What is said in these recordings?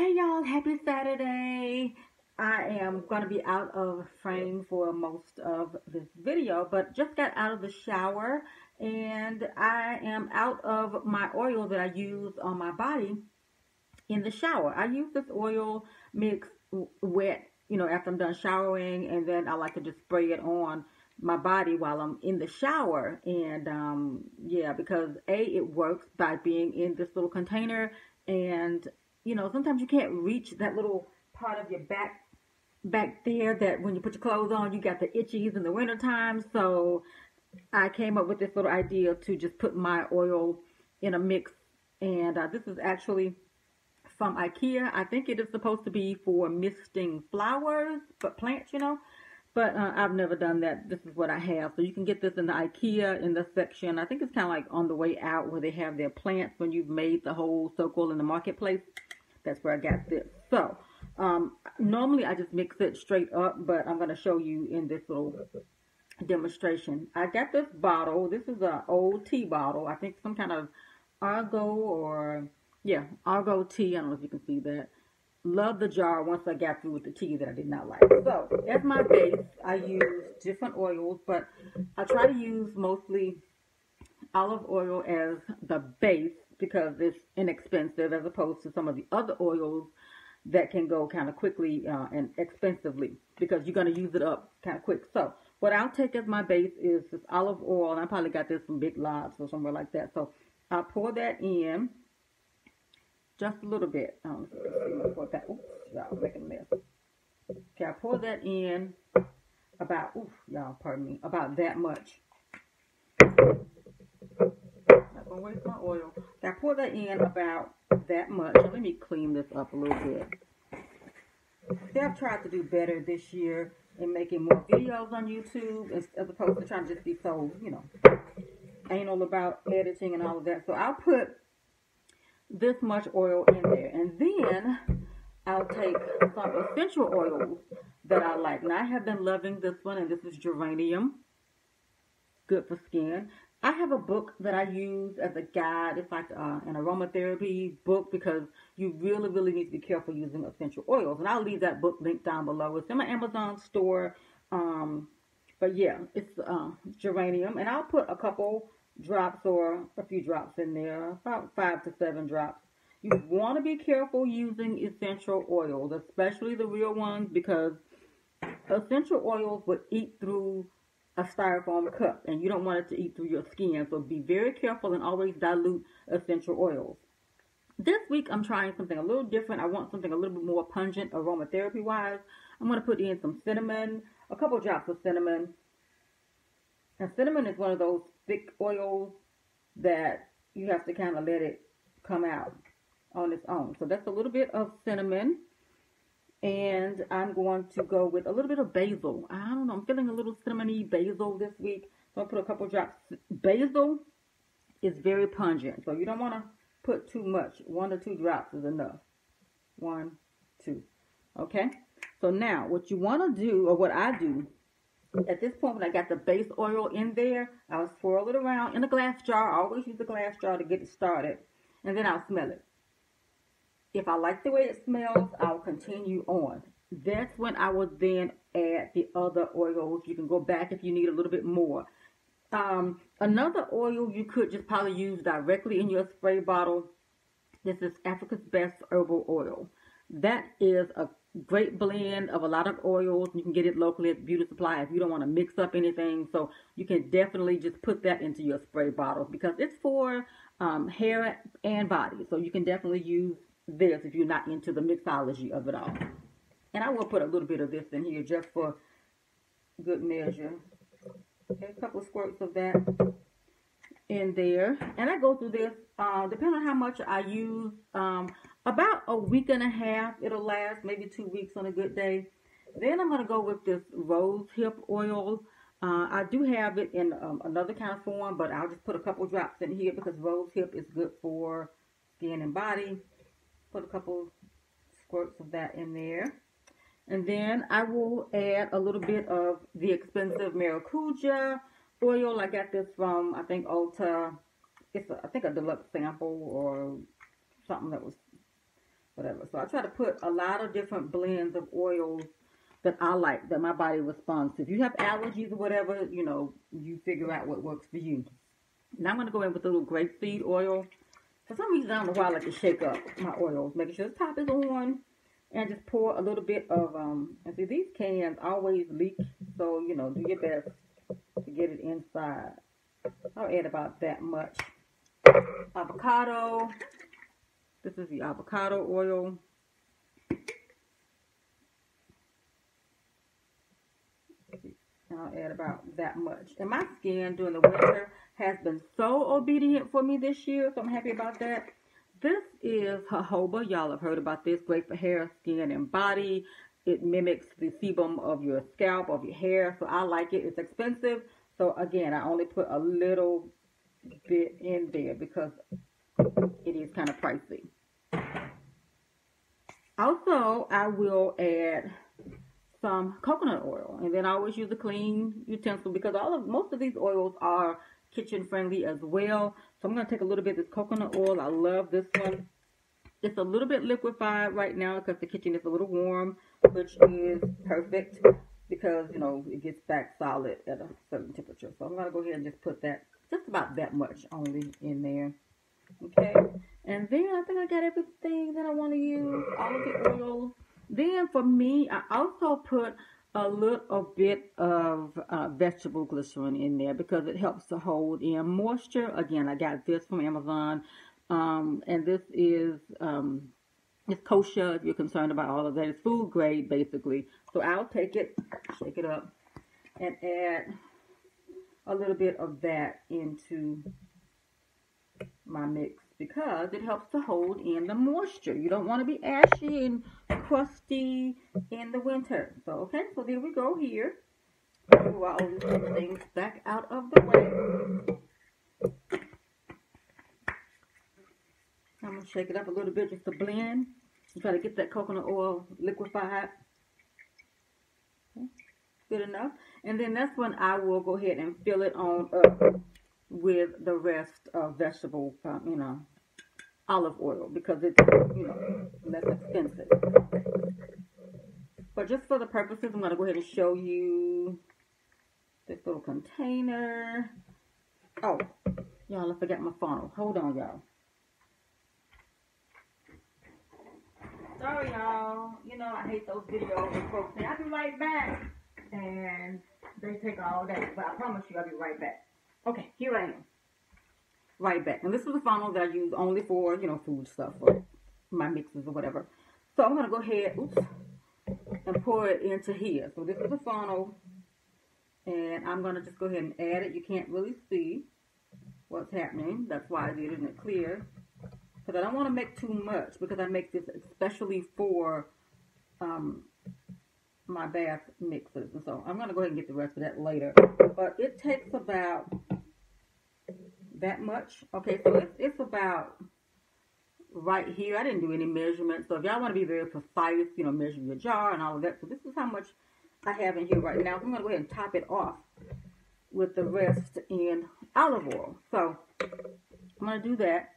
Hey y'all, happy Saturday. I am going to be out of frame for most of this video, but just got out of the shower and I am out of my oil that I use on my body in the shower. I use this oil mix wet, after I'm done showering, and then I like to just spray it on my body while I'm in the shower. And yeah, because it works by being in this little container, and sometimes you can't reach that little part of your back there that when you put your clothes on, you got the itchies in the wintertime. So I came up with this little idea to just put my oil in a mix. And this is actually from IKEA. I think it is supposed to be for misting flowers, but plants. But I've never done that. This is what I have. So you can get this in the IKEA in the section. I think it's kind of like on the way out where they have their plants when you've made the whole circle in the marketplace. That's where I got this. So normally I just mix it straight up, but I'm going to show you in this little demonstration. I got this bottle. This is an old tea bottle. I think some kind of Argo or, yeah, Argo tea. I don't know if you can see that. Love the jar once I got through with the tea that I did not like. So, as my base, I use different oils, but I try to use mostly olive oil as the base because it's inexpensive as opposed to some of the other oils that can go kind of quickly and expensively because you're going to use it up kind of quick. So, what I'll take as my base is this olive oil, and I probably got this from Big Lots or somewhere like that. So, I'll pour that in. Just a little bit. Oops, y'all, making a mess. Okay, I pour that in about, y'all, pardon me, about that much. Not gonna waste my oil. Okay, I pour that in about that much. Let me clean this up a little bit. See, I've tried to do better this year in making more videos on YouTube as opposed to trying to just be so, anal about editing and all of that. So I'll put this much oil in there, and then I'll take some essential oils that I like. Now I have been loving this one, and this is geranium, good for skin. I have a book that I use as a guide. It's like an aromatherapy book because you really need to be careful using essential oils, and I'll leave that book linked down below. It's in my Amazon store, but yeah, it's geranium, and I'll put a couple drops or a few drops in there, about 5 to 7 drops. You want to be careful using essential oils, especially the real ones, because essential oils would eat through a styrofoam cup, and you don't want it to eat through your skin. So be very careful and always dilute essential oils. This week I'm trying something a little different. I want something a little bit more pungent aromatherapy wise. I'm going to put in some cinnamon, a couple drops of cinnamon. And cinnamon is one of those thick oils that you have to kind of let it come out on its own. So that's a little bit of cinnamon. And I'm going to go with a little bit of basil. I don't know, I'm feeling a little cinnamony basil this week. So I'll put a couple drops. Basil is very pungent, so you don't want to put too much. 1 or 2 drops is enough. 1, 2. Okay? So now, what you want to do, or what I do, at this point when I got the base oil in there, I'll swirl it around in a glass jar. I always use a glass jar to get it started. And then I'll smell it. If I like the way it smells, I'll continue on. That's when I will then add the other oils. You can go back if you need a little bit more. Another oil you could just probably use directly in your spray bottle. This is Africa's Best Herbal Oil. That is a great blend of a lot of oils. You can get it locally at Beauty Supply if you don't want to mix up anything. So you can definitely just put that into your spray bottles because it's for hair and body. So you can definitely use this if you're not into the mixology of it all. And I will put a little bit of this in here just for good measure. Okay, a couple of squirts of that in there. And I go through this, depending on how much I use, about a week and a half. It'll last maybe 2 weeks on a good day. Then I'm going to go with this rose hip oil. I do have it in another kind of form, but I'll just put a couple drops in here because rose hip is good for skin and body. Put a couple squirts of that in there. And then I will add a little bit of the expensive maracuja oil. I got this from, I think, Ulta. It's, I think, a deluxe sample or something that was whatever. So I try to put a lot of different blends of oils that I like, that my body responds to. If you have allergies or whatever, you know, you figure out what works for you. Now I'm going to go in with a little grapeseed oil. For some reason, I don't know why I like to shake up my oils, making sure the top is on, and just pour a little bit of, and see, these cans always leak, so, you know, do your best to get it inside. I'll add about that much. Avocado. This is the avocado oil. And I'll add about that much. And my skin during the winter has been so obedient for me this year, so I'm happy about that. This is jojoba. Y'all have heard about this. Great for hair, skin, and body. It mimics the sebum of your scalp, of your hair, so I like it. It's expensive, so again, I only put a little bit in there because it is kind of pricey. Also, I will add some coconut oil, and then I always use a clean utensil because most of these oils are kitchen friendly as well. So I'm going to take a little bit of this coconut oil. I love this one. It's a little bit liquefied right now because the kitchen is a little warm, which is perfect because, you know, it gets back solid at a certain temperature. So I'm going to go ahead and just put that, just about that much only in there. Okay, and then I think I got everything that I want to use, all of the oils. Then for me, I also put a little bit of vegetable glycerine in there because it helps to hold in moisture. Again, I got this from Amazon, and this is it's kosher if you're concerned about all of that. It's food grade, basically. So I'll take it, shake it up, and add a little bit of that into my mix because it helps to hold in the moisture. You don't want to be ashy and crusty in the winter. So, okay, so there we go here. Move all these things back out of the way. I'm going to shake it up a little bit just to blend and try to get that coconut oil liquefied. Okay. Good enough. And then that's when I will go ahead and fill it on up with the rest of vegetable, you know, olive oil because it's, you know, less expensive. But just for the purposes, I'm going to go ahead and show you this little container. Oh, y'all, I forgot my funnel. Hold on, y'all. Sorry, y'all. You know, I hate those videos where folks say, I'll be right back. And they take all day. But I promise you, I'll be right back. Okay, here I am. Right back. And this is a funnel that I use only for, you know, food stuff or my mixes or whatever. So I'm going to go ahead, and pour it into here. So this is a funnel. And I'm going to just go ahead and add it. You can't really see what's happening. That's why I did it in it clear. Because I don't want to make too much because I make this especially for my bath mixes. And so I'm going to go ahead and get the rest of that later. But it takes about that much. Okay, so it's about right here. I didn't do any measurements. So if y'all want to be very precise, you know, measure your jar and all of that. So this is how much I have in here right now. So I'm going to go ahead and top it off with the rest in olive oil. So I'm going to do that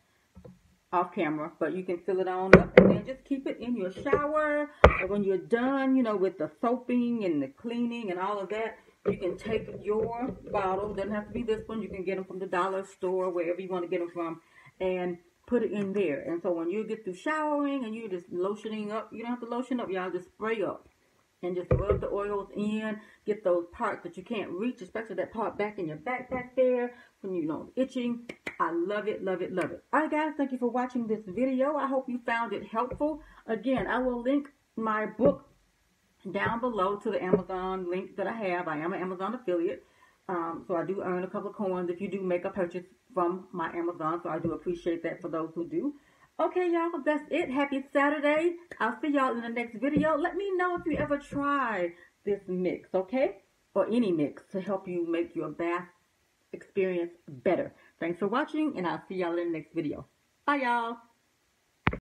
off camera, but you can fill it on up and then just keep it in your shower, or when you're done, you know, with the soaping and the cleaning and all of that, you can take your bottle, doesn't have to be this one, you can get them from the dollar store, wherever you want to get them from, and put it in there. And so when you get through showering and you're just lotioning up, you don't have to lotion up, y'all, just spray up and just rub the oils in, get those parts that you can't reach, especially that part back in your back there when you know itching. I love it, love it, love it. All right, guys, thank you for watching this video. I hope you found it helpful. Again, I will link my book down below to the Amazon link that I have. I am an Amazon affiliate, so I do earn a couple of coins if you do make a purchase from my Amazon, so I do appreciate that for those who do. Okay, y'all, that's it. Happy Saturday. I'll see y'all in the next video. Let me know if you ever try this mix, okay? Or any mix to help you make your bath experience better. Thanks for watching, and I'll see y'all in the next video. Bye, y'all.